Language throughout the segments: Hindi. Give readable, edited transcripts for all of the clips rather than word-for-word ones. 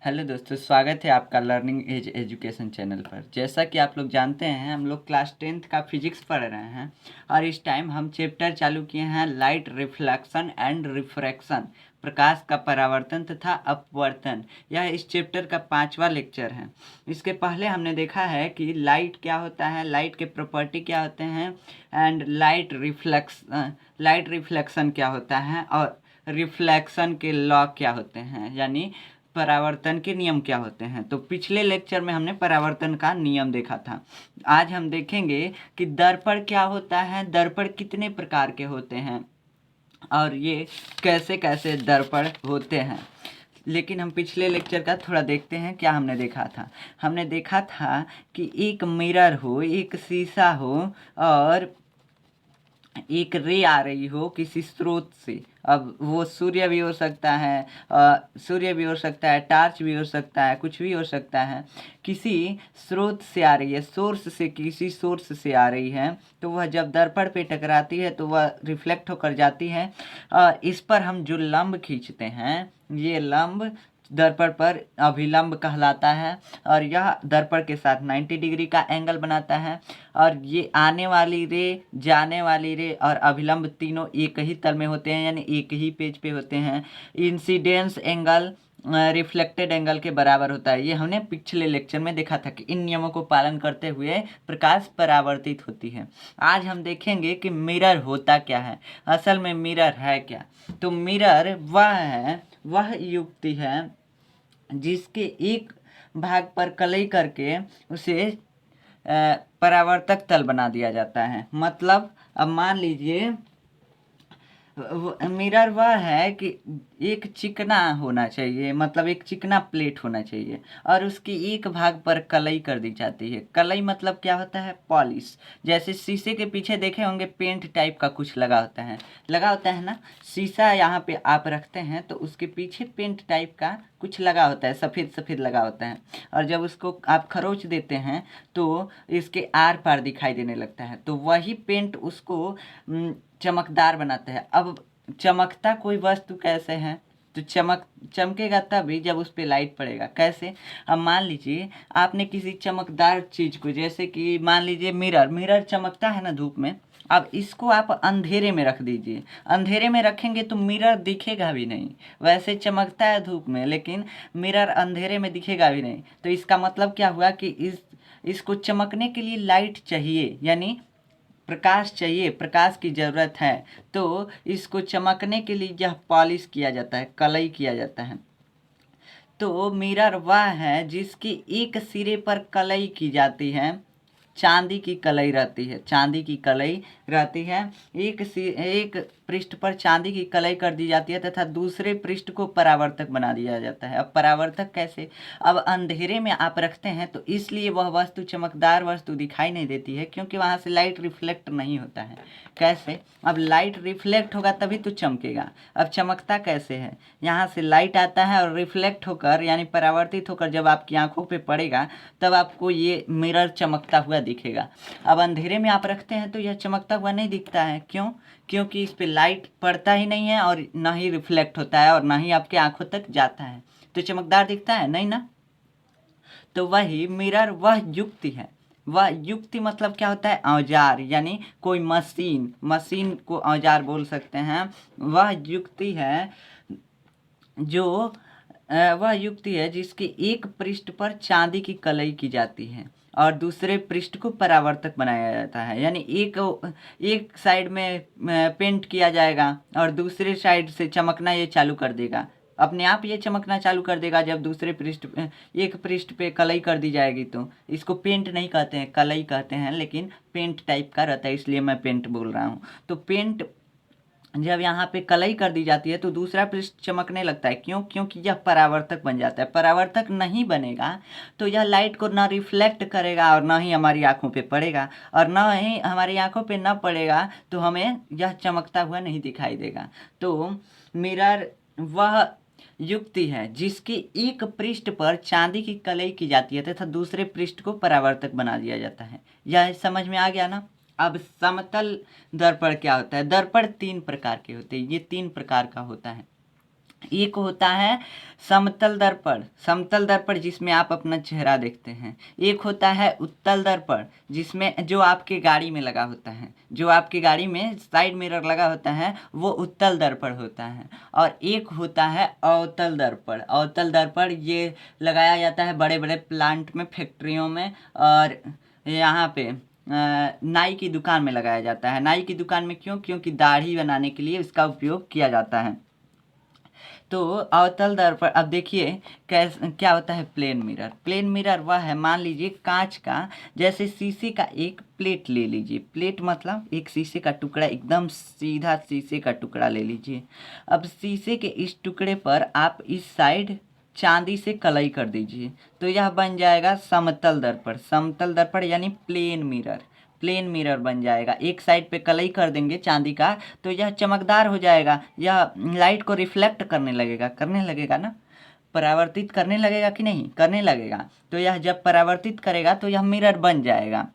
हेलो दोस्तों, स्वागत है आपका लर्निंग एज एजुकेशन चैनल पर। जैसा कि आप लोग जानते हैं, हम लोग क्लास 10th का फिजिक्स पढ़ रहे हैं और इस टाइम हम चैप्टर चालू किए हैं लाइट रिफ्लेक्शन एंड रिफ्रैक्शन, प्रकाश का परावर्तन तथा अपवर्तन। यह इस चैप्टर का 5वां लेक्चर है। इसके पहले हमने देखा है कि लाइट क्या होता है, लाइट के प्रॉपर्टी क्या होते हैं एंड लाइट रिफ्लेक्शन क्या होता है और रिफ्लेक्शन के लॉ क्या होते हैं, यानी परावर्तन के नियम क्या होते हैं। तो पिछले लेक्चर में हमने परावर्तन का नियम देखा था। आज हम देखेंगे कि दर्पण क्या होता है, दर्पण कितने प्रकार के होते हैं और ये कैसे कैसे दर्पण होते हैं। लेकिन हम पिछले लेक्चर का थोड़ा देखते हैं क्या हमने देखा था। हमने देखा था कि एक मिरर हो, एक शीशा हो और एक रे आ रही हो किसी स्रोत से। अब वो सूर्य भी हो सकता है, सूर्य भी हो सकता है, टार्च भी हो सकता है, कुछ भी हो सकता है। किसी स्रोत से आ रही है, सोर्स से, किसी सोर्स से आ रही है, तो वह जब दर्पण पे टकराती है तो वह रिफ्लेक्ट होकर जाती है। इस पर हम जो लंब खींचते हैं, ये लंब दर्पण पर अभिलंब कहलाता है और यह दर्पण के साथ 90 डिग्री का एंगल बनाता है। और ये आने वाली रे, जाने वाली रे और अभिलंब तीनों एक ही तल में होते हैं, यानी एक ही पेज पे होते हैं। इंसिडेंस एंगल रिफ्लेक्टेड एंगल के बराबर होता है। ये हमने पिछले लेक्चर में देखा था कि इन नियमों को पालन करते हुए प्रकाश परावर्तित होती है। आज हम देखेंगे कि मिरर होता क्या है, असल में मिरर है क्या। तो मिरर वह युक्ति है जिसके एक भाग पर कलई करके उसे परावर्तक तल बना दिया जाता है। मतलब अब मान लीजिए मिरर वह है कि एक चिकना होना चाहिए, मतलब एक चिकना प्लेट होना चाहिए और उसकी एक भाग पर कलई कर दी जाती है। कलई मतलब क्या होता है, पॉलिश। जैसे शीशे के पीछे देखे होंगे पेंट टाइप का कुछ लगा होता है ना। शीशा यहाँ पे आप रखते हैं तो उसके पीछे पेंट टाइप का कुछ लगा होता है, सफ़ेद सफ़ेद लगा होता है और जब उसको आप खरोच देते हैं तो इसके आर पार दिखाई देने लगता है। तो वही पेंट उसको चमकदार बनाता है। अब चमकता कोई वस्तु कैसे है, तो चमकेगा तभी जब उस पर लाइट पड़ेगा। कैसे, अब मान लीजिए आपने किसी चमकदार चीज़ को, जैसे कि मान लीजिए मिरर चमकता है ना धूप में। अब इसको आप अंधेरे में रख दीजिए, अंधेरे में रखेंगे तो मिरर दिखेगा भी नहीं। वैसे चमकता है धूप में लेकिन मिरर अंधेरे में दिखेगा भी नहीं। तो इसका मतलब क्या हुआ कि इसको चमकने के लिए लाइट चाहिए, यानी प्रकाश चाहिए, प्रकाश की ज़रूरत है। तो इसको चमकने के लिए यह पॉलिश किया जाता है, कलई किया जाता है। तो मिरर वह है जिसकी एक सिरे पर कलई की जाती है, चांदी की कलई रहती है, चांदी की कलई रहती है। एक पृष्ठ पर चांदी की कलई कर दी जाती है तथा दूसरे पृष्ठ को परावर्तक बना दिया जाता है। अब परावर्तक कैसे, अब अंधेरे में आप रखते हैं तो इसलिए वह वस्तु, चमकदार वस्तु दिखाई नहीं देती है क्योंकि वहाँ से लाइट रिफ्लेक्ट नहीं होता है। कैसे, अब लाइट रिफ्लेक्ट होगा तभी तो चमकेगा। अब चमकता कैसे है, यहाँ से लाइट आता है और रिफ्लेक्ट होकर यानी परावर्तित होकर जब आपकी आंखों पे पड़ेगा तब आपको ये मिरर चमकता हुआ दिखेगा। अब अंधेरे में आप रखते हैं तो यह चमकता हुआ नहीं दिखता है। क्यों, क्योंकि इस पे लाइट पड़ता ही नहीं है और ना ही रिफ्लेक्ट होता है और ना ही आपके आंखों तक जाता है, तो चमकदार दिखता है नहीं ना। तो वही मिरर वह युक्ति है। वह युक्ति मतलब क्या होता है, औजार, यानी कोई मशीन को औजार बोल सकते हैं। वह युक्ति है जो वह युक्ति है जिसके एक पृष्ठ पर चांदी की कलई की जाती है और दूसरे पृष्ठ को परावर्तक बनाया जाता है। यानी एक साइड में पेंट किया जाएगा और दूसरे साइड से चमकना ये चालू कर देगा, अपने आप ये चमकना चालू कर देगा जब दूसरे पृष्ठ एक पृष्ठ पे कलई कर दी जाएगी। तो इसको पेंट नहीं कहते हैं, कलई कहते हैं, लेकिन पेंट टाइप का रहता है इसलिए मैं पेंट बोल रहा हूँ। तो पेंट जब यहाँ पे कलई कर दी जाती है तो दूसरा पृष्ठ चमकने लगता है। क्यों, क्योंकि यह परावर्तक बन जाता है। परावर्तक नहीं बनेगा तो यह लाइट को ना रिफ्लेक्ट करेगा और ना ही हमारी आंखों पे पड़ेगा, और ना ही हमारी आंखों पे ना पड़ेगा तो हमें यह चमकता हुआ नहीं दिखाई देगा। तो मिरर वह युक्ति है जिसकी एक पृष्ठ पर चांदी की कलई की जाती है तथा दूसरे पृष्ठ को परावर्तक बना दिया जाता है। यह समझ में आ गया ना। अब समतल दर्पण क्या होता है, दर्पण 3 प्रकार के होते हैं, ये 3 प्रकार का होता है। एक होता है समतल दर्पण, समतल दर्पण जिसमें आप अपना चेहरा देखते हैं। एक होता है उत्तल दर्पण, जिसमें जो आपके गाड़ी में लगा होता है, जो आपकी गाड़ी में साइड मिरर लगा होता है वो उत्तल दर्पण होता है। और एक होता है अवतल दर्पण। अवतल दर्पण ये लगाया जाता है बड़े बड़े प्लांट में, फैक्ट्रियों में, और यहाँ पे नाई की दुकान में लगाया जाता है। नाई की दुकान में क्यों? क्योंकि दाढ़ी बनाने के लिए इसका उपयोग किया जाता है। तो अवतल दर्पण, अब देखिए क्या होता है प्लेन मिरर। प्लेन मिरर वह है, मान लीजिए कांच का, जैसे शीशे का एक प्लेट ले लीजिए। प्लेट मतलब एक शीशे का टुकड़ा, एकदम सीधा शीशे का टुकड़ा ले लीजिए। अब शीशे के इस टुकड़े पर आप इस साइड चांदी से कलई कर दीजिए, तो यह बन जाएगा समतल दर्पण। समतल दर्पण यानी प्लेन मिरर, प्लेन मिरर बन जाएगा। एक साइड पे कलई कर देंगे चांदी का, तो यह चमकदार हो जाएगा, यह लाइट को रिफ्लेक्ट करने लगेगा ना, परावर्तित करने लगेगा कि नहीं? करने लगेगा। तो यह जब परावर्तित करेगा तो यह मिरर बन जाएगा,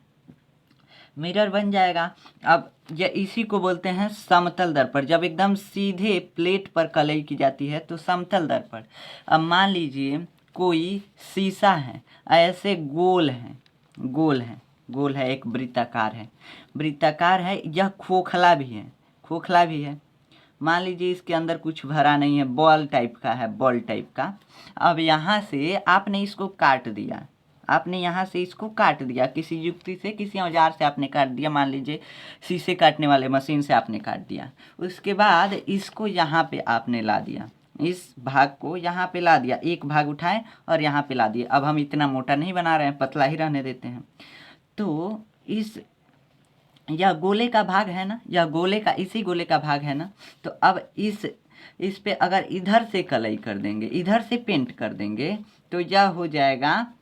मिरर बन जाएगा। अब यह इसी को बोलते हैं समतल दर्पण। जब एकदम सीधे प्लेट पर कलई की जाती है तो समतल दर्पण। अब मान लीजिए कोई शीशा है, ऐसे गोल है, गोल है, गोल है, एक वृत्ताकार है, वृत्ताकार है, यह खोखला भी है, खोखला भी है। मान लीजिए इसके अंदर कुछ भरा नहीं है, बॉल टाइप का है, बॉल टाइप का। अब यहाँ से आपने इसको काट दिया, आपने यहाँ से इसको काट दिया, किसी युक्ति से, किसी औजार से आपने काट दिया, मान लीजिए शीशे काटने वाले मशीन से आपने काट दिया। उसके बाद इसको यहाँ पे आपने ला दिया, इस भाग को यहाँ पे ला दिया, एक भाग उठाएं और यहाँ पे ला दिए। अब हम इतना मोटा नहीं बना रहे हैं, पतला ही रहने देते हैं। तो यह गोले का भाग है ना, यह गोले का, इसी गोले का भाग है ना। तो अब इस पे अगर इधर से कलई कर देंगे, इधर से पेंट कर देंगे, तो यह हो जाएगा,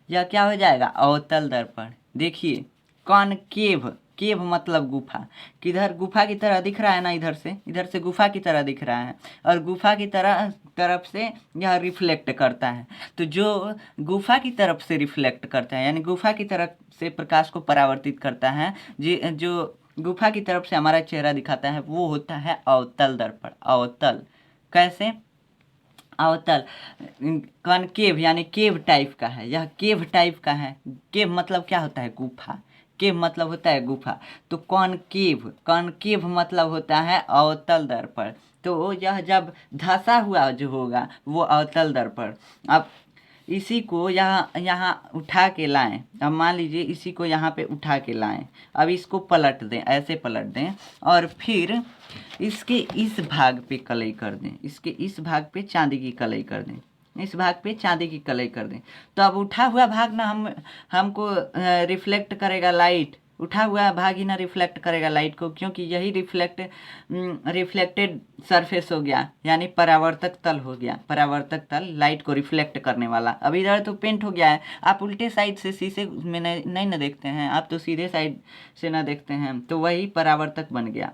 यह क्या हो जाएगा? अवतल दर्पण। देखिए कॉनकेव, केव मतलब गुफा, किधर गुफा की तरह दिख रहा है ना, इधर से गुफा की तरह दिख रहा है, और गुफा की तरफ से यह रिफ्लेक्ट करता है। तो जो गुफा की तरफ से रिफ्लेक्ट करता है, यानी गुफा की तरफ से प्रकाश को परावर्तित करता है, जो गुफा की तरफ से हमारा चेहरा दिखाता है, वो होता है अवतल दर्पण। अवतल कैसे? अवतल कॉनकेव यानी केव टाइप का है, यह केव टाइप का है। केव मतलब क्या होता है? गुफा। केव मतलब होता है गुफा। तो कॉनकेव, कॉनकेव मतलब होता है अवतल दर्पण। तो यह जब धंसा हुआ जो होगा वो अवतल दर्पण। अब इसी को यहाँ यहाँ उठा के लाएं। अब मान लीजिए इसी को यहाँ पे उठा के लाएं, अब इसको पलट दें, ऐसे पलट दें, और फिर इसके इस भाग पे कलई कर दें, इसके इस भाग पे चांदी की कलई कर दें, इस भाग पे चांदी की कलई कर दें। तो अब उठा हुआ भाग ना हमको रिफ्लेक्ट करेगा लाइट, उठा हुआ भाग ही ना रिफ्लेक्ट करेगा लाइट को, क्योंकि यही रिफ्लेक्टेड सरफेस हो गया, यानी परावर्तक तल हो गया। परावर्तक तल लाइट को रिफ्लेक्ट करने वाला। अब इधर तो पेंट हो गया है, आप उल्टे साइड से शीशे में नहीं ना देखते हैं, आप तो सीधे साइड से ना देखते हैं, तो वही परावर्तक बन गया।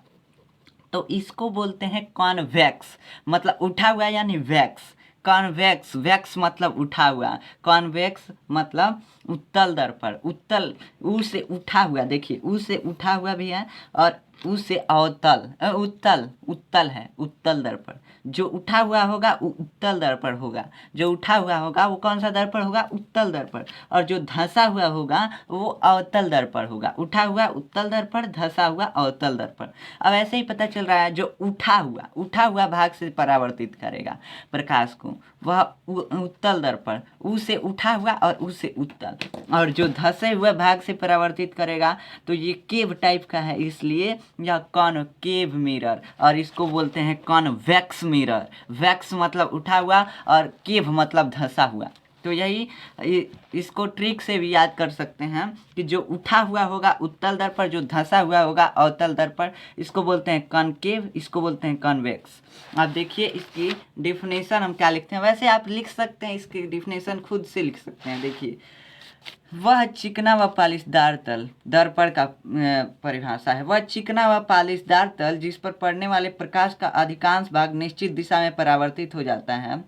तो इसको बोलते हैं कॉन्वेक्स, मतलब उठा हुआ यानी वैक्स। कॉन्वेक्स, वैक्स मतलब उठा हुआ, कॉन्वेक्स मतलब उत्तल दर्पण। उत्तल, ऊ से उठा हुआ, देखिए ऊ से उठा हुआ भी है, और ऊ से अवतल, उत्तल, उत्तल है, उत्तल दर्पण। जो उठा हुआ होगा वो उत्तल दर्पण होगा, जो उठा हुआ होगा वो कौन सा दर्पण होगा? उत्तल दर्पण। और जो धंसा हुआ होगा वो अवतल दर्पण होगा। उठा हुआ उत्तल दर्पण, धंसा हुआ अवतल दर्पण। अब ऐसे ही पता चल रहा है, जो उठा हुआ भाग से परावर्तित करेगा प्रकाश को, वह उत्तल दर्पण। ऊ से उठा हुआ और ऊ से उत्तल। और जो धंसे हुए भाग से परावर्तित करेगा तो ये केव टाइप का है, इसलिए यह कॉनकेव मिरर, और इसको बोलते हैं कॉन्वेक्स मिरर। वैक्स मतलब उठा हुआ और केव मतलब धंसा हुआ। तो यही इसको ट्रिक से भी याद कर सकते हैं कि जो उठा हुआ होगा उत्तल दर्पण, जो धंसा हुआ होगा अवतल दर्पण। इसको बोलते हैं कॉनकेव, इसको बोलते हैं कॉन्वेक्स। अब देखिए इसकी डिफिनेशन हम क्या लिखते हैं, वैसे आप लिख सकते हैं, इसकी डिफिनेशन खुद से लिख सकते हैं। देखिए, वह चिकना व पालिशदार तल, दर्पण का परिभाषा है, वह चिकना व पालिशदार तल जिस पर पड़ने वाले प्रकाश का अधिकांश भाग निश्चित दिशा में परावर्तित हो जाता है,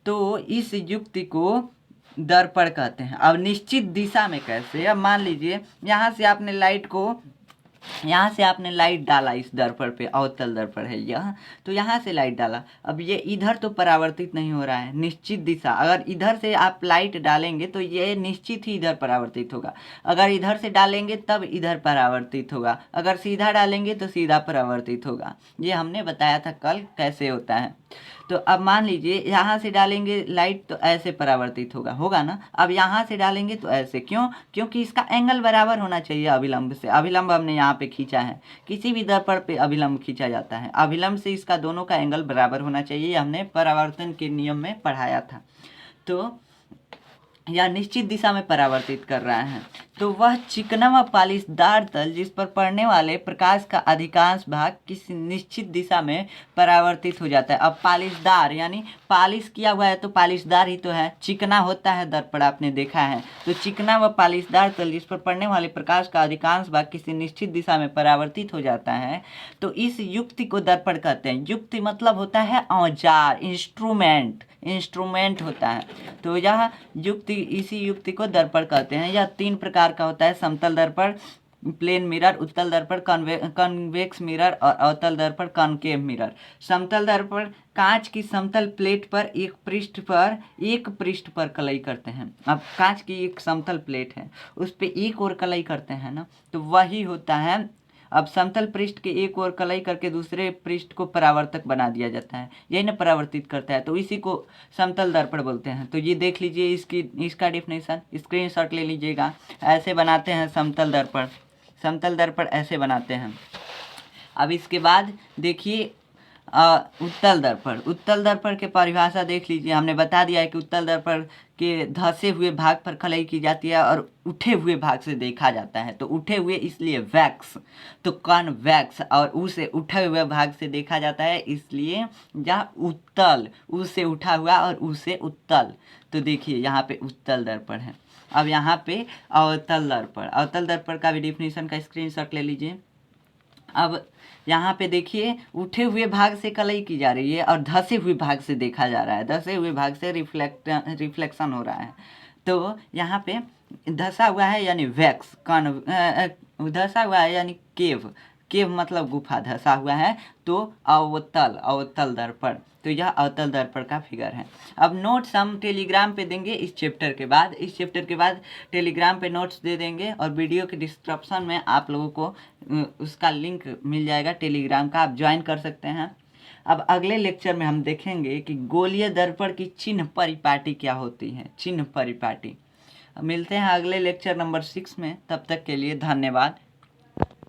तो इस युक्ति को दर्पण कहते हैं। अब निश्चित दिशा में कैसे? अब मान लीजिए यहाँ से आपने लाइट को यहाँ से आपने लाइट डाला इस दर्पण पे, अवतल दर्पण है यह, तो यहाँ से लाइट डाला। अब ये इधर तो परावर्तित नहीं हो रहा है, निश्चित दिशा, अगर इधर से आप लाइट डालेंगे तो ये निश्चित ही इधर परावर्तित होगा। अगर इधर से डालेंगे तब इधर परावर्तित होगा, अगर सीधा डालेंगे तो सीधा परावर्तित होगा। ये हमने बताया था कल कैसे होता है। तो अब मान लीजिए यहाँ से डालेंगे लाइट तो ऐसे परावर्तित होगा ना। अब यहाँ से डालेंगे तो ऐसे, क्यों? क्योंकि इसका एंगल बराबर होना चाहिए अभिलंब से। अभिलंब हमने यहाँ पे खींचा है, किसी भी दर्पण पे अभिलंब खींचा जाता है, अभिलंब से इसका दोनों का एंगल बराबर होना चाहिए। हमने परावर्तन के नियम में पढ़ाया था। तो या निश्चित दिशा में परावर्तित कर रहा है, तो वह चिकना व पालिशदार तल जिस पर पड़ने वाले प्रकाश का अधिकांश भाग किसी निश्चित दिशा में परावर्तित हो जाता है। अब पालिशदार यानी पालिश किया हुआ है तो पालिशदार ही तो है, चिकना होता है दर्पण, आपने देखा है। तो चिकना व पालिशदार तल जिस पर पड़ने वाले प्रकाश का अधिकांश भाग किसी निश्चित दिशा में परावर्तित हो जाता है, तो इस युक्ति को दर्पण कहते हैं। युक्ति मतलब होता है औजार, इंस्ट्रूमेंट होता है। तो यह युक्ति, इसी युक्ति को दर्पण कहते हैं। यह 3 प्रकार का होता है: समतल दर्पण, प्लेन मिरर, उत्तल दर्पण, कन्वेक्स मिरर और अवतल दर्पण, कॉनकेव मिरर। समतल दर्पण कांच की समतल प्लेट पर एक पृष्ठ पर कलई करते हैं। अब कांच की एक समतल प्लेट है, उस पर एक और कलई करते हैं ना, तो वही होता है। अब समतल पृष्ठ के एक ओर कलई करके दूसरे पृष्ठ को परावर्तक बना दिया जाता है, यही ना परावर्तित करता है, तो इसी को समतल दर्पण बोलते हैं। तो ये देख लीजिए, इसका डेफिनेशन स्क्रीनशॉट ले लीजिएगा। ऐसे बनाते हैं समतल दर्पण ऐसे बनाते हैं। अब इसके बाद देखिए उत्तल दर्पण के परिभाषा देख लीजिए। हमने बता दिया है कि उत्तल दर्पण के धंसे हुए भाग पर खलई की जाती है और उठे हुए भाग से देखा जाता है। तो उठे हुए इसलिए वैक्स, तो कॉन्वेक्स, और ऊ से उठे हुए भाग से देखा जाता है, इसलिए जहाँ उत्तल, ऊ से उठा हुआ और ऊ से उत्तल। तो देखिए यहाँ पे उत्तल दर्पण है। अब यहाँ पे अवतल दर्पण का भी डिफिनीशन का स्क्रीनशॉट ले लीजिए। अब यहाँ पे देखिए, उठे हुए भाग से कलई की जा रही है और धसे हुए भाग से देखा जा रहा है, धसे हुए भाग से रिफ्लेक्शन हो रहा है। तो यहाँ पे धसा हुआ है यानी वैक्स, धसा हुआ है यानी केव मतलब गुफा, धसा हुआ है तो अवतल दर्पण। तो यह अवतल दर्पण का फिगर है। अब नोट्स हम टेलीग्राम पे देंगे इस चैप्टर के बाद टेलीग्राम पे नोट्स दे देंगे, और वीडियो के डिस्क्रिप्शन में आप लोगों को उसका लिंक मिल जाएगा टेलीग्राम का, आप ज्वाइन कर सकते हैं। अब अगले लेक्चर में हम देखेंगे कि गोलीय दर्पण की चिन्ह परिपाटी क्या होती है, चिन्ह परिपाटी। मिलते हैं अगले लेक्चर नंबर 6 में, तब तक के लिए धन्यवाद।